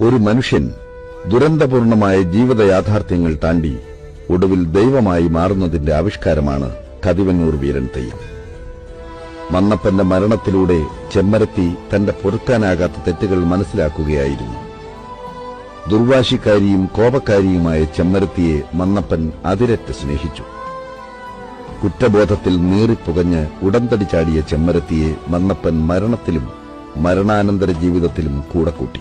ഒരു മനുഷ്യൻ ദുരന്തപൂർണമായ ജീവിത യാഥാർത്ഥ്യങ്ങൾ താണ്ടി ഒടുവിൽ ദൈവമായി മാറുന്നതിന്റെ ആവിഷ്കാരമാണ് കതിവന്നൂർ വീരൻ തെയ്യം. മന്നപ്പന്റെ മരണത്തിലൂടെ ചെമ്മരത്തി തന്റെ പൊറുക്കാനാകാത്ത തെറ്റുകൾ മനസ്സിലാക്കുകയായിരുന്നു. ദുർവാശിക്കാരിയും കോപക്കാരിയുമായ ചെമ്മരത്തിയെ മന്നപ്പൻ അതിരറ്റ് സ്നേഹിച്ചു. കുറ്റബോധത്തിൽ നീറിപ്പുകഞ്ഞ് ഉടന്തടി ചാടിയ ചെമ്മരത്തിയെ മന്നപ്പൻ മരണത്തിലും മരണാനന്തര ജീവിതത്തിലും കൂടെ കൂട്ടി.